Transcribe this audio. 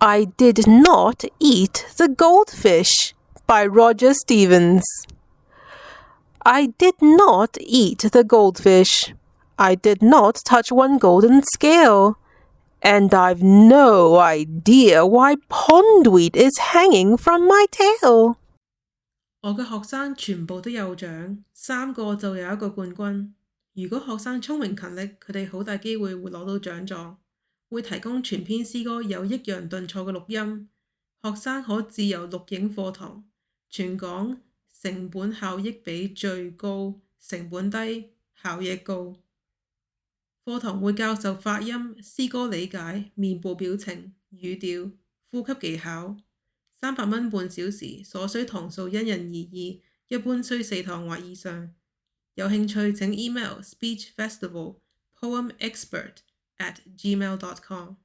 I did not eat the goldfish by Roger Stevens. I did not eat the goldfish. I did not touch one golden scale. And I've no idea why pondweed is hanging from my tail. 我嘅學生全部都有獎，3個就有1個冠軍。如果學生聰明勤力，佢哋好大機會會攞到獎狀。會提供全篇詩歌有抑揚頓挫嘅錄音，學生可自由錄影課堂。全港成本效益比最高，成本低，效益高。課堂會教授發音、詩歌理解、面部表情、語調、呼吸技巧。300蚊半小時，所需堂數因人而異，一般需4堂或以上。有興趣請 email speechfestivalpoemexpert@gmail.com。